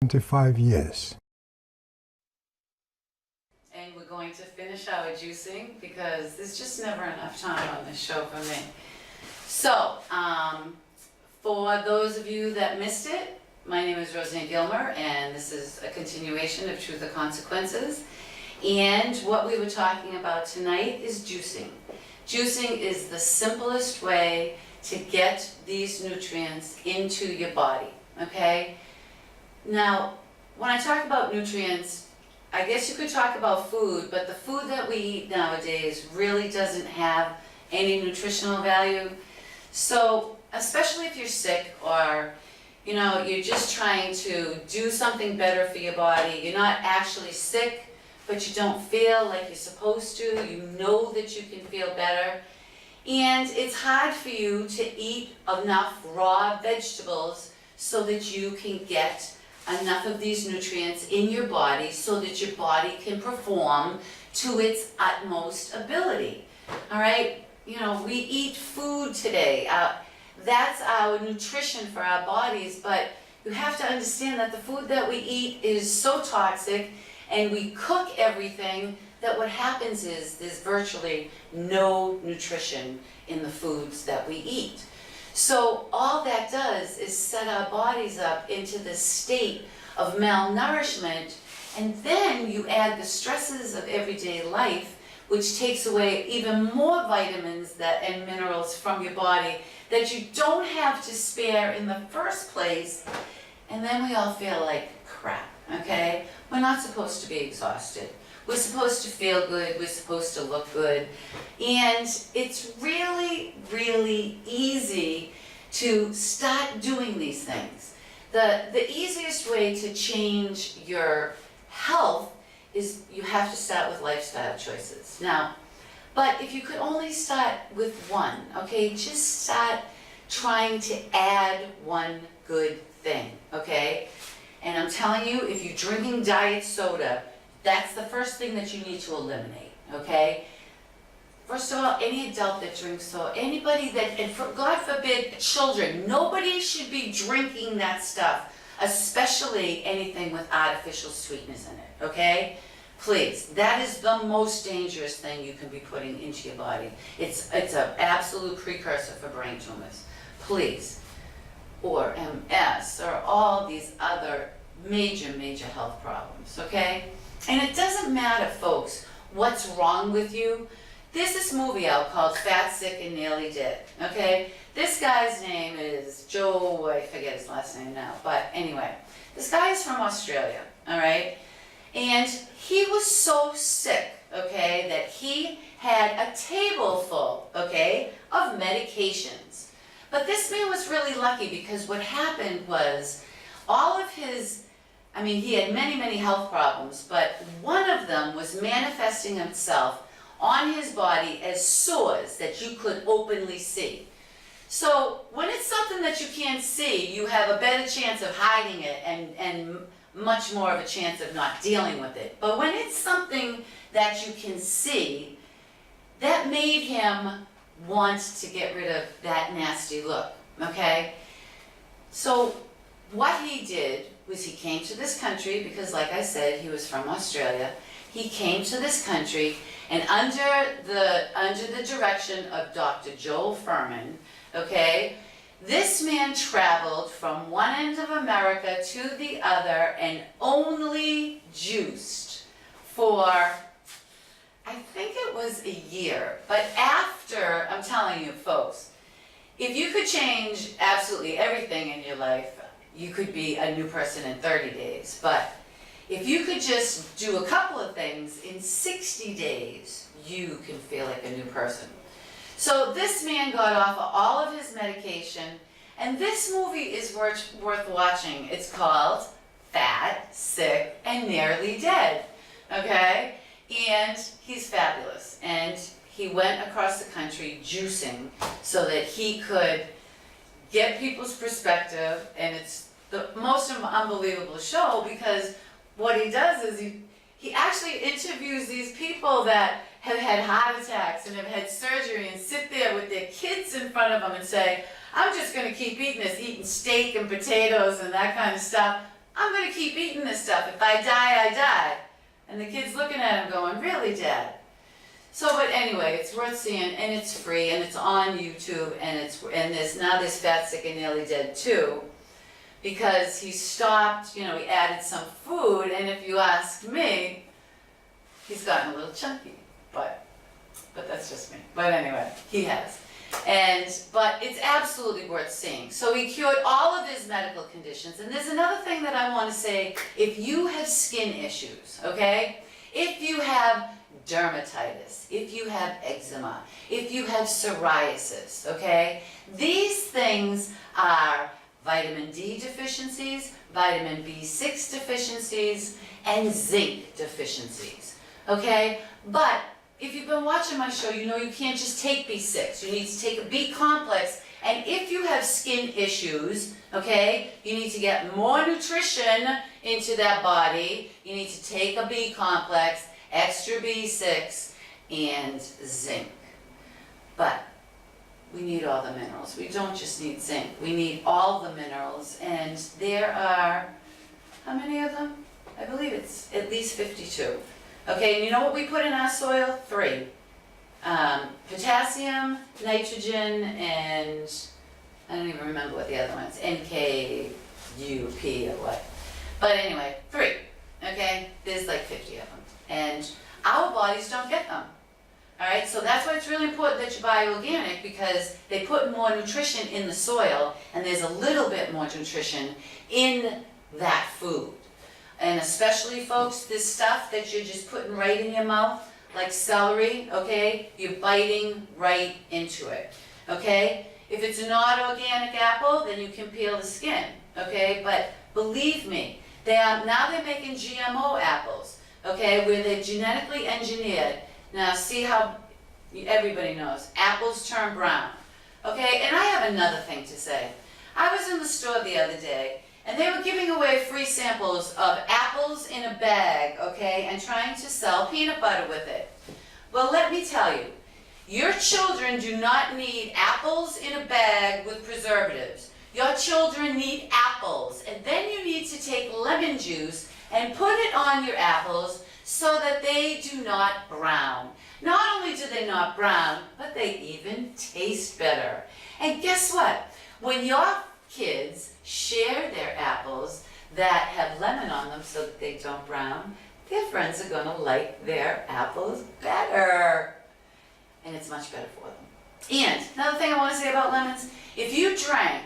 25 years. And we're going to finish our juicing because there's just never enough time on this show for me. So, for those of you that missed it, my name is RoseAnn Gilmer, and this is a continuation of Truth or Consequences. And what we were talking about tonight is juicing. Juicing is the simplest way to get these nutrients into your body, okay? Now, when I talk about nutrients, I guess you could talk about food, but the food that we eat nowadays really doesn't have any nutritional value. So, especially if you're sick or, you know, you're just trying to do something better for your body, you're not actually sick, but you don't feel like you're supposed to, you know that you can feel better, and it's hard for you to eat enough raw vegetables so that you can get enough of these nutrients in your body so that your body can perform to its utmost ability. All right? You know, we eat food today. That's our nutrition for our bodies, but you have to understand that the food that we eat is so toxic, and we cook everything, that what happens is there's virtually no nutrition in the foods that we eat. So all that does is set our bodies up into this state of malnourishment, and then you add the stresses of everyday life, which takes away even more vitamins and minerals from your body that you don't have to spare in the first place, and then we all feel like crap, okay? We're not supposed to be exhausted. We're supposed to feel good, we're supposed to look good, and it's really, really easy to start doing these things. The easiest way to change your health is you have to start with lifestyle choices. Now, but if you could only start with one, okay, just start trying to add one good thing, okay? And I'm telling you, if you're drinking diet soda, that's the first thing that you need to eliminate, okay? First of all, any adult that drinks soda, anybody that, and for God forbid, children, nobody should be drinking that stuff, especially anything with artificial sweeteners in it, okay? Please, that is the most dangerous thing you can be putting into your body. It's an absolute precursor for brain tumors. Please, or MS, or all these other major, major health problems, okay? And it doesn't matter, folks, what's wrong with you. There's this movie out called Fat, Sick, and Nearly Dead, okay? This guy's name is Joe, I forget his last name now, but anyway, this guy is from Australia, all right? And he was so sick, okay, that he had a table full, okay, of medications. But this man was really lucky because what happened was all of his, I mean, he had many, many health problems, but one of them was manifesting itself on his body as sores that you could openly see. So when it's something that you can't see, you have a better chance of hiding it and much more of a chance of not dealing with it. But when it's something that you can see, that made him want to get rid of that nasty look, okay? So what he did was he came to this country because, like I said, he was from Australia. He came to this country, and under the direction of Dr. Joel Fuhrman, okay, this man traveled from one end of America to the other and only juiced for, I think it was a year. But after, I'm telling you folks, if you could change absolutely everything in your life, you could be a new person in 30 days. But if you could just do a couple of things, in 60 days, you can feel like a new person. So this man got off of all of his medication, and this movie is worth watching. It's called Fat, Sick, and Nearly Dead, okay? And he's fabulous. And he went across the country juicing so that he could get people's perspective, and it's the most unbelievable show because what he does is he actually interviews these people that have had heart attacks and have had surgery and sit there with their kids in front of them and say, I'm just going to keep eating this, eating steak and potatoes and that kind of stuff. I'm gonna keep eating this stuff. If I die, I die. And the kid's looking at him going, really, Dad? So, but anyway, it's worth seeing, and it's free, and it's on YouTube, and there's Fat, Sick, and Nearly Dead too, because he stopped, he added some food, and if you ask me, he's gotten a little chunky, but that's just me. But anyway, he has. But it's absolutely worth seeing. So he cured all of his medical conditions. And there's another thing that I want to say. If you have skin issues, okay? If you have dermatitis, if you have eczema, if you have psoriasis, okay? These things are vitamin D deficiencies, vitamin B6 deficiencies, and zinc deficiencies, okay? But if you've been watching my show, you know you can't just take B6. You need to take a B complex. And if you have skin issues, okay, you need to get more nutrition into that body. You need to take a B complex, extra B6, and zinc. But we need all the minerals. We don't just need zinc. We need all the minerals. And there are, how many of them? I believe it's at least 52. Okay, and you know what we put in our soil? 3. Potassium, nitrogen, and I don't even remember what the other one's, NK, UP or what. But anyway, 3, okay? There's like 50 of them. And our bodies don't get them. All right, so that's why it's really important that you buy organic, because they put more nutrition in the soil, and there's a little bit more nutrition in that food. And especially, folks, this stuff that you're just putting right in your mouth, like celery, okay? You're biting right into it, okay? If it's not organic apple, then you can peel the skin, okay? But believe me, they're making GMO apples, okay? Where they're genetically engineered. Now, see how everybody knows, apples turn brown, okay? And I have another thing to say. I was in the store the other day, and they were giving away free samples of apples in a bag, okay, and trying to sell peanut butter with it. Well, let me tell you, your children do not need apples in a bag with preservatives. Your children need apples, and then you need to take lemon juice and put it on your apples so that they do not brown. Not only do they not brown, but they even taste better. And guess what? When your kids share their apples that have lemon on them so that they don't brown, their friends are going to like their apples better. And it's much better for them. And another thing I want to say about lemons, if you drank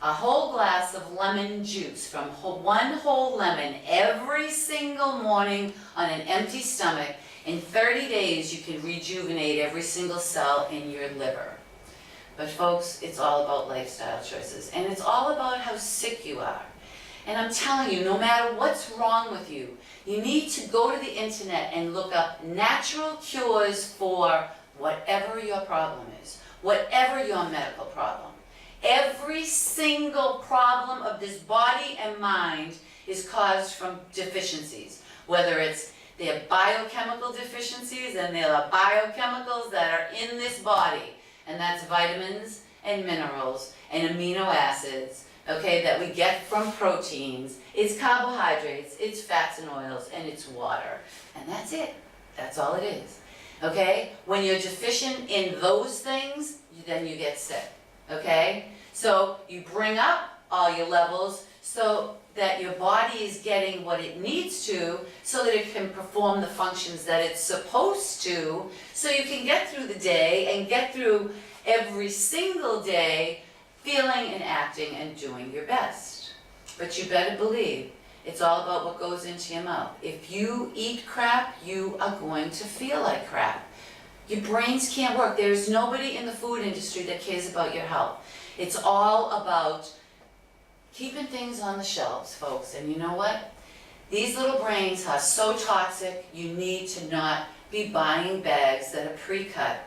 a whole glass of lemon juice from one whole lemon every single morning on an empty stomach, in 30 days you can rejuvenate every single cell in your liver. But folks, it's all about lifestyle choices, and it's all about how sick you are. And I'm telling you, no matter what's wrong with you, you need to go to the internet and look up natural cures for whatever your problem is, whatever your medical problem. Every single problem of this body and mind is caused from deficiencies, whether it's their biochemical deficiencies, and there are biochemicals that are in this body. And that's vitamins and minerals and amino acids, okay, that we get from proteins. It's carbohydrates, it's fats and oils, and it's water. And that's it. That's all it is, okay? When you're deficient in those things, then you get sick, okay? So you bring up all your levels so that your body is getting what it needs to, so that it can perform the functions that it's supposed to, so you can get through the day and get through every single day feeling and acting and doing your best. But you better believe it's all about what goes into your mouth. If you eat crap, you are going to feel like crap. Your brains can't work. There's nobody in the food industry that cares about your health. It's all about keeping things on the shelves, folks. And you know what? These little brains are so toxic, you need to not be buying bags that are pre-cut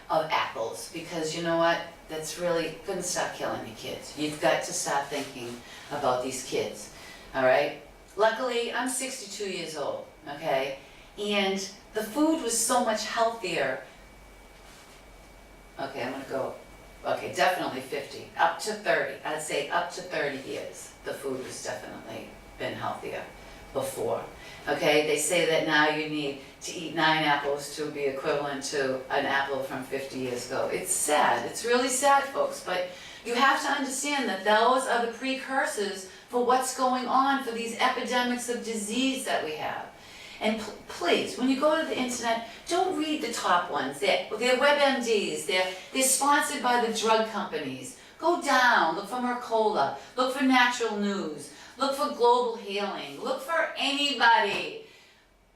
of apples, because you know what? That's really going to start killing your kids. You've got to start thinking about these kids, all right? Luckily, I'm 62 years old, okay? And the food was so much healthier. Okay, I'm going to go. Okay, definitely 50, up to 30. I'd say up to 30 years, the food was definitely been healthier before. Okay, they say that now you need to eat 9 apples to be equivalent to an apple from 50 years ago. It's sad, it's really sad, folks, but you have to understand that those are the precursors for what's going on for these epidemics of disease that we have. And please, when you go to the internet, don't read the top ones. They're WebMDs, they're sponsored by the drug companies. Go down, look for Mercola, look for Natural News, look for Global Healing, look for anybody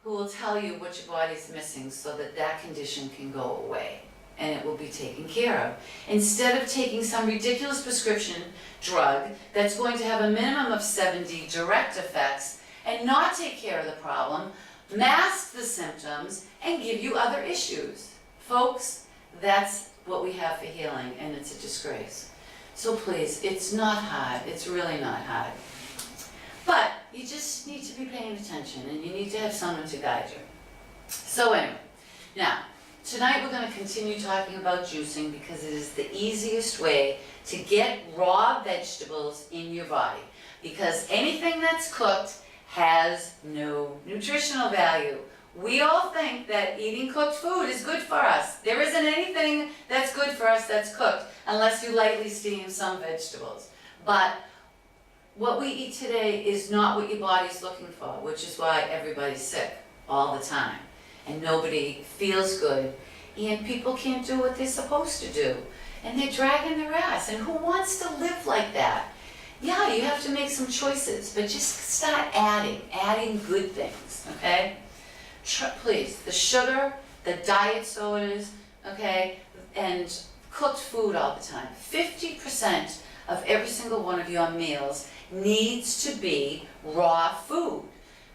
who will tell you what your body's missing so that that condition can go away and it will be taken care of. Instead of taking some ridiculous prescription drug that's going to have a minimum of 70 direct effects and not take care of the problem, mask the symptoms, and give you other issues. Folks, that's what we have for healing, and it's a disgrace. So please, it's not hard. It's really not hard. But you just need to be paying attention, and you need to have someone to guide you. So anyway, now, tonight we're going to continue talking about juicing because it is the easiest way to get raw vegetables in your body. Because anything that's cooked has no nutritional value. We all think that eating cooked food is good for us. There isn't anything that's good for us that's cooked unless you lightly steam some vegetables. But what we eat today is not what your body's looking for, which is why everybody's sick all the time. And nobody feels good. And people can't do what they're supposed to do. And they're dragging their ass. And who wants to live like that? Yeah, you have to make some choices, but just start adding good things, okay? Please, the sugar, the diet sodas, okay, and cooked food all the time. 50% of every single one of your meals needs to be raw food,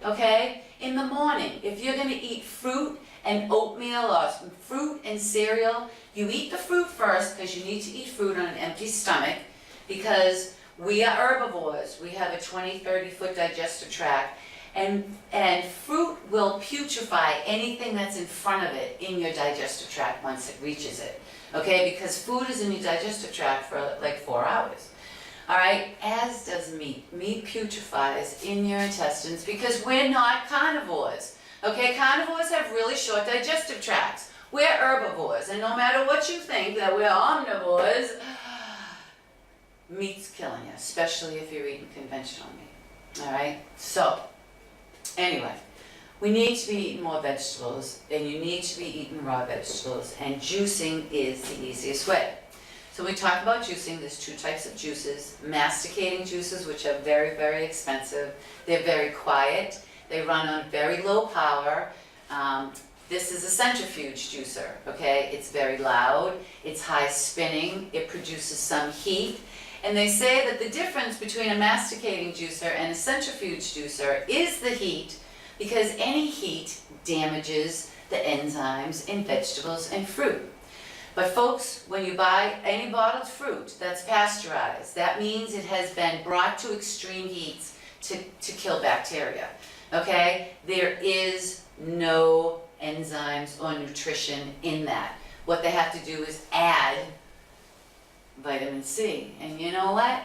okay? In the morning, if you're gonna eat fruit and oatmeal or some fruit and cereal, you eat the fruit first because you need to eat fruit on an empty stomach because we are herbivores. We have a 20-30 foot digestive tract, and fruit will putrefy anything that's in front of it in your digestive tract once it reaches it. Okay, because food is in your digestive tract for like 4 hours. All right, as does meat. Meat putrefies in your intestines because we're not carnivores. Okay, carnivores have really short digestive tracts. We're herbivores, and no matter what you think that we're omnivores, meat's killing you, especially if you're eating conventional meat. All right? So, anyway, we need to be eating more vegetables, and you need to be eating raw vegetables, and juicing is the easiest way. So when we talk about juicing, there's 2 types of juices. Masticating juices, which are very, very expensive. They're very quiet. They run on very low power. This is a centrifuge juicer, okay? It's very loud. It's high spinning. It produces some heat. And they say that the difference between a masticating juicer and a centrifuge juicer is the heat, because any heat damages the enzymes in vegetables and fruit. But folks, when you buy any bottled fruit that's pasteurized, that means it has been brought to extreme heats to kill bacteria, okay? There is no enzymes or nutrition in that. What they have to do is add vitamin C. And you know what?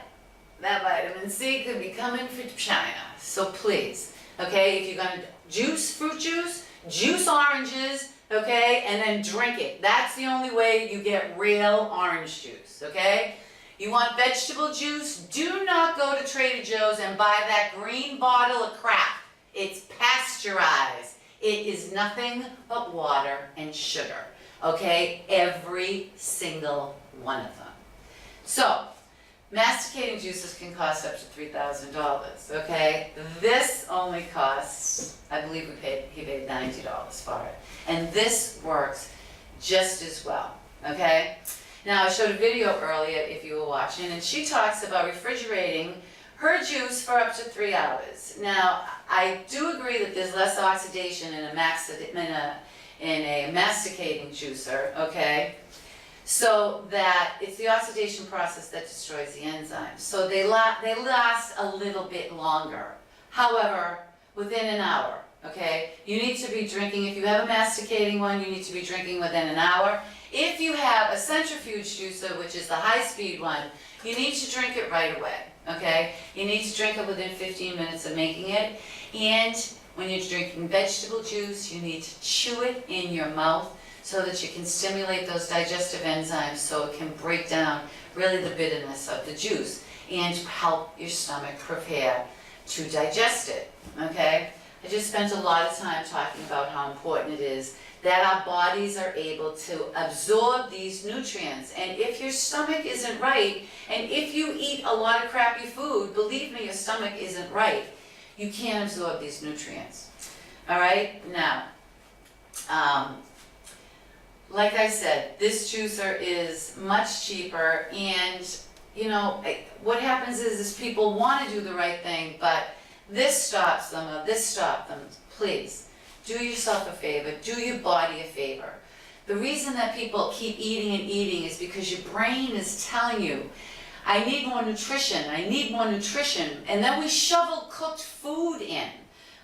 That vitamin C could be coming from China. So please, okay, if you're going to juice fruit juice, juice oranges, okay, and then drink it. That's the only way you get real orange juice, okay? You want vegetable juice? Do not go to Trader Joe's and buy that green bottle of crap. It's pasteurized. It is nothing but water and sugar, okay? Every single one of them. So, masticating juices can cost up to $3,000, okay? This only costs, I believe he paid $90 for it. And this works just as well, okay? Now, I showed a video earlier, if you were watching, and she talks about refrigerating her juice for up to 3 hours. Now, I do agree that there's less oxidation in a masticating juicer, okay? So that it's the oxidation process that destroys the enzymes. So they last a little bit longer. However, within an hour, okay? You need to be drinking, if you have a masticating one, you need to be drinking within an hour. If you have a centrifuge juicer, which is the high-speed one, you need to drink it right away, okay? You need to drink it within 15 minutes of making it. And when you're drinking vegetable juice, you need to chew it in your mouth so that you can stimulate those digestive enzymes so it can break down really the bitterness of the juice and help your stomach prepare to digest it, okay? I just spent a lot of time talking about how important it is that our bodies are able to absorb these nutrients. And if your stomach isn't right, and if you eat a lot of crappy food, believe me, your stomach isn't right, you can't absorb these nutrients. All right, now, like I said, this juicer is much cheaper, and you know, what happens is people want to do the right thing, but this stops them, or this stops them. Please, do yourself a favor, do your body a favor. The reason that people keep eating and eating is because your brain is telling you, I need more nutrition, I need more nutrition, and then we shovel cooked food in,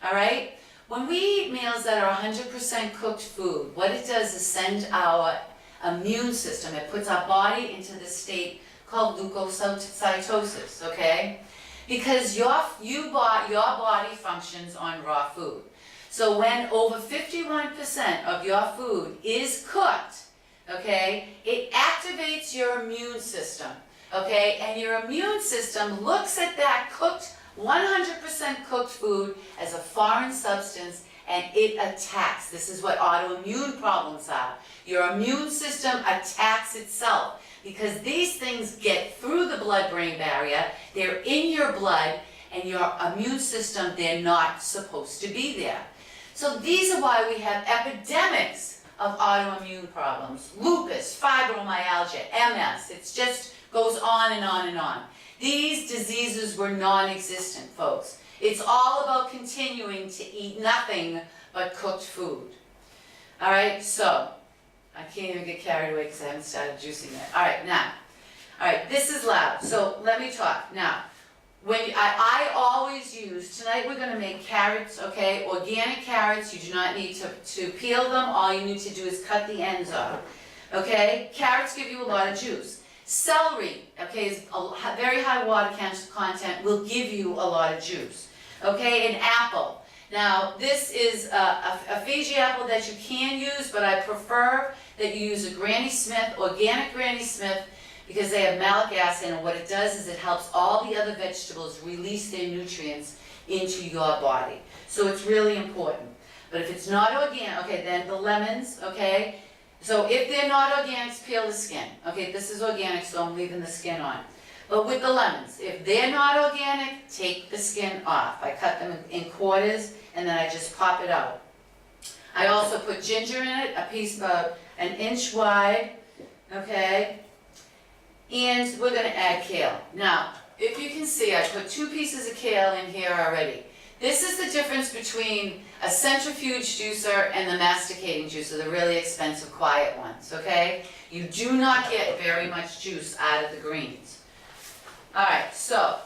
all right? When we eat meals that are 100% cooked food, what it does is send our immune system, it puts our body into this state called leukocytosis, okay? Because your body functions on raw food. So when over 51% of your food is cooked, okay, it activates your immune system, okay? And your immune system looks at that cooked, 100% cooked food as a foreign substance, and it attacks. This is what autoimmune problems are. Your immune system attacks itself because these things get through the blood-brain barrier, they're in your blood, and your immune system, they're not supposed to be there. So these are why we have epidemics of autoimmune problems. Lupus, fibromyalgia, MS, it just goes on and on and on. These diseases were non-existent, folks. It's all about continuing to eat nothing but cooked food. All right, so I can't even get carried away because I haven't started juicing yet. All right, now, all right, this is loud, so let me talk. Now, when I always use, tonight we're going to make carrots, okay, organic carrots. You do not need to peel them. All you need to do is cut the ends off, okay? Carrots give you a lot of juice. Celery, okay, is a very high water content, will give you a lot of juice, okay? An apple. Now, this is a Fiji apple that you can use, but I prefer that you use a Granny Smith, organic Granny Smith, because they have malic acid, and what it does is it helps all the other vegetables release their nutrients into your body. So it's really important. But if it's not organic, okay, then the lemons, okay? So if they're not organic, peel the skin. Okay, this is organic, so I'm leaving the skin on. But with the lemons, if they're not organic, take the skin off. I cut them in quarters, and then I just pop it out. I also put ginger in it, a piece about an inch wide, okay? And we're going to add kale. Now, if you can see, I put 2 pieces of kale in here already. This is the difference between a centrifuge juicer and the masticating juicer, the really expensive, quiet ones, okay? You do not get very much juice out of the greens. All right, so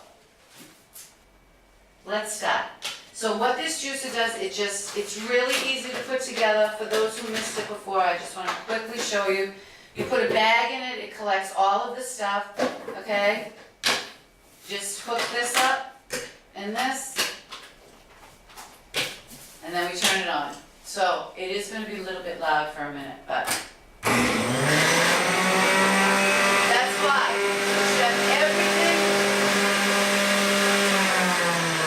let's start. So what this juicer does, it's really easy to put together. For those who missed it before, I just want to quickly show you. You put a bag in it, it collects all of the stuff, okay? Just hook this up and this, and then we turn it on. So it is going to be a little bit loud for a minute, but that's why. You have everything.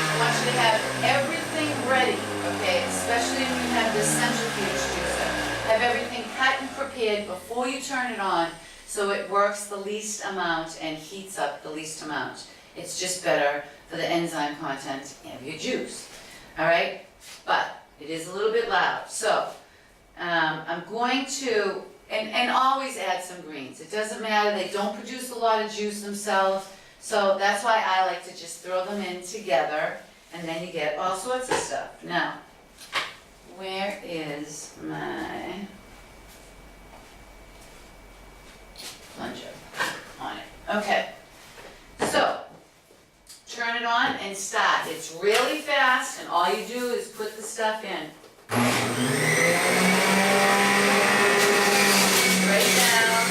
I want you to have everything ready, okay? Especially when you have this centrifuge juicer. Have everything cut and prepared before you turn it on so it works the least amount and heats up the least amount. It's just better for the enzyme content of your juice. All right? But it is a little bit loud. So I'm going to, and always add some greens. It doesn't matter. They don't produce a lot of juice themselves. So that's why I like to just throw them in together, and then you get all sorts of stuff. Now, where is my plunger on it? Okay, so turn it on and start. It's really fast, and all you do is put the stuff in. Right down.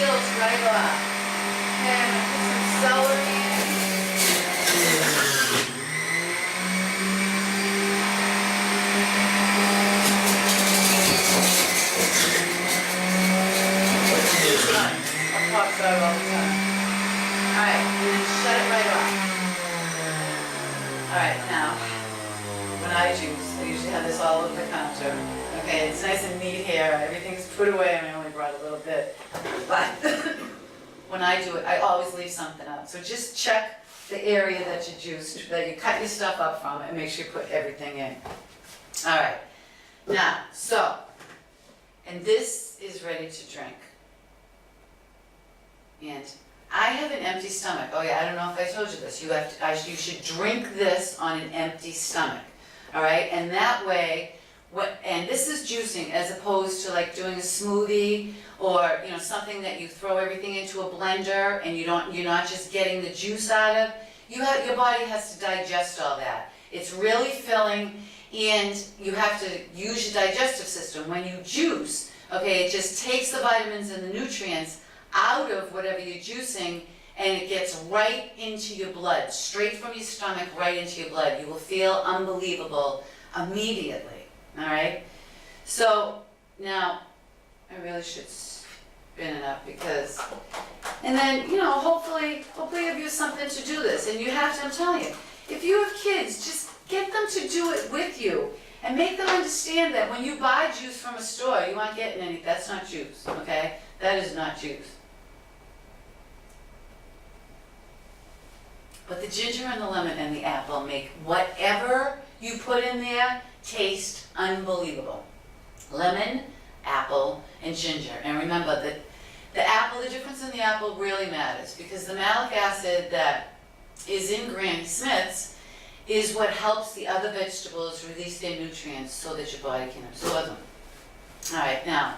peels right off. Okay, I'm gonna put some celery in. I'll talk about it all the time. Alright, and then shut it right off. Alright, now, when I juice, I usually have this all over the counter. Okay, it's nice and neat here, everything's put away, and I only brought a little bit. But when I do it, I always leave something out. So just check the area that you juiced, that you cut your stuff up from, and make sure you put everything in. Alright, now, so, and this is ready to drink. And I have an empty stomach. Oh yeah, I don't know if I told you this. You should drink this on an empty stomach. All right, and that way, and this is juicing as opposed to like doing a smoothie or something that you throw everything into a blender and you're not just getting the juice out of. Your body has to digest all that. It's really filling, and you have to use your digestive system. When you juice, okay, it just takes the vitamins and the nutrients out of whatever you're juicing, and it gets right into your blood, straight from your stomach, right into your blood. You will feel unbelievable immediately, all right? So now, I really should spin it up because, and then, hopefully give you something to do this. And you have to, I'm telling you, if you have kids, just get them to do it with you and make them understand that when you buy juice from a store, you aren't getting any, that's not juice, okay? That is not juice. But the ginger and the lemon and the apple make whatever you put in there taste unbelievable. Lemon, apple, and ginger. And remember that the difference in the apple really matters because the malic acid that is in Granny Smith's is what helps the other vegetables release their nutrients so that your body can absorb them. All right, now,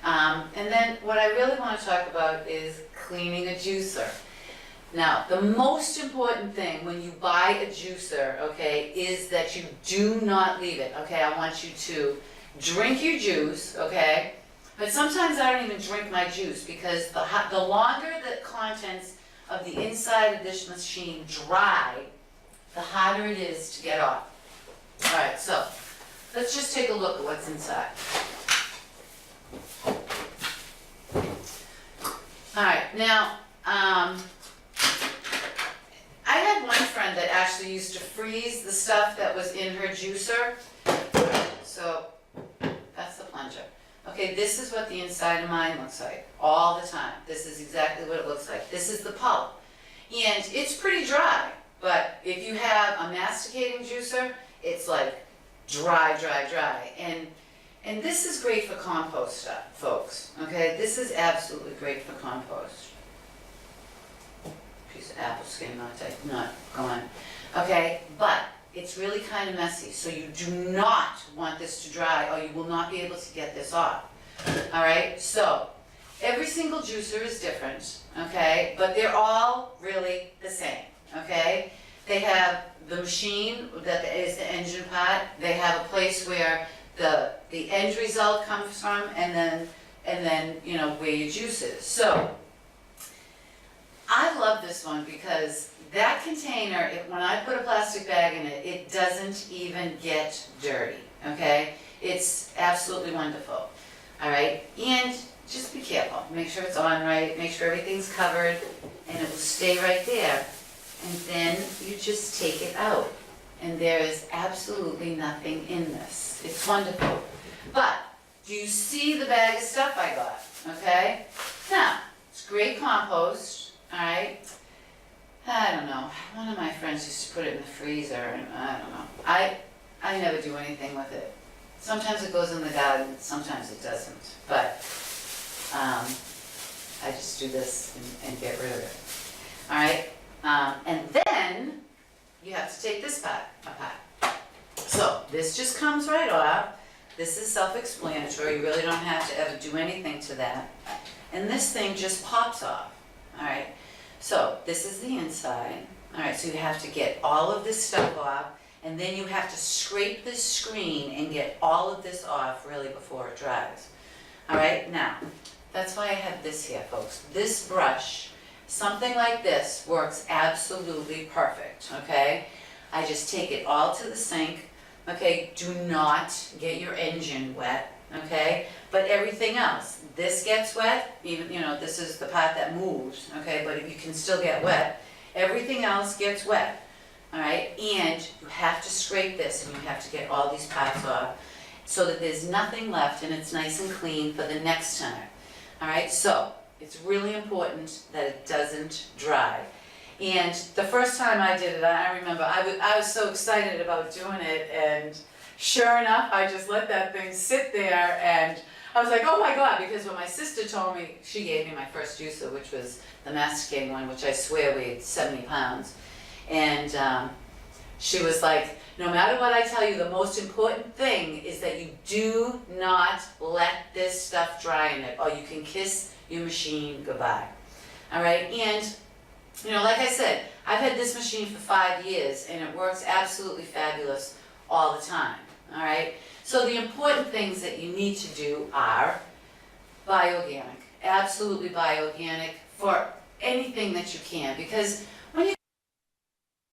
and then what I really want to talk about is cleaning a juicer. Now, the most important thing when you buy a juicer, okay, is that you do not leave it, okay? I want you to drink your juice, okay? But sometimes I don't even drink my juice because the longer the contents of the inside of this machine dry, the harder it is to get off. All right, so let's just take a look at what's inside. All right, now, I had one friend that actually used to freeze the stuff that was in her juicer. So that's the plunger. Okay, this is what the inside of mine looks like all the time. This is exactly what it looks like. This is the pulp. And it's pretty dry, but if you have a masticating juicer, it's like dry, dry, dry. And this is great for compost stuff, folks. Okay, this is absolutely great for compost. Piece of apple skin not gone. Okay, but it's really kind of messy, so you do not want this to dry or you will not be able to get this off. All right, so every single juicer is different, okay, but they're all really the same, okay? They have the machine that is the engine part. They have a place where the end result comes from, and then where your juice is. So I love this one because that container, when I put a plastic bag in it, it doesn't even get dirty, okay? It's absolutely wonderful, all right? And just be careful. Make sure it's on right, make sure everything's covered, and it will stay right there. And then you just take it out. And there is absolutely nothing in this. It's wonderful. But do you see the bag of stuff I got, okay? Now, it's great compost, all right? I don't know. One of my friends used to put it in the freezer, and I don't know. I never do anything with it. Sometimes it goes in the garden, sometimes it doesn't. But I just do this and get rid of it. All right? And then you have to take this part apart. So this just comes right off. This is self-explanatory. You really don't have to ever do anything to that. And this thing just pops off. All right? So this is the inside. All right, so you have to get all of this stuff off, and then you have to scrape this screen and get all of this off really before it dries. All right, now, That's why I have this here, folks. This brush, something like this, works absolutely perfect, okay? I just take it all to the sink, okay? Do not get your engine wet, okay? But everything else, this gets wet, even, this is the part that moves, okay? But you can still get wet. Everything else gets wet, all right? And you have to scrape this, and you have to get all these parts off so that there's nothing left and it's nice and clean for the next time, all right? So it's really important that it doesn't dry. And the first time I did it, I remember I was so excited about doing it, and sure enough, I just let that thing sit there, and I was like, oh my God, because when my sister told me, she gave me my first juicer, which was the masticating one, which I swear weighed 70 pounds. And she was like, no matter what I tell you, the most important thing is that you do not let this stuff dry in it, or you can kiss your machine goodbye. All right, and like I said, I've had this machine for 5 years, and it works absolutely fabulous all the time. All right, so the important things that you need to do are buy organic, absolutely buy organic for anything that you can, because when you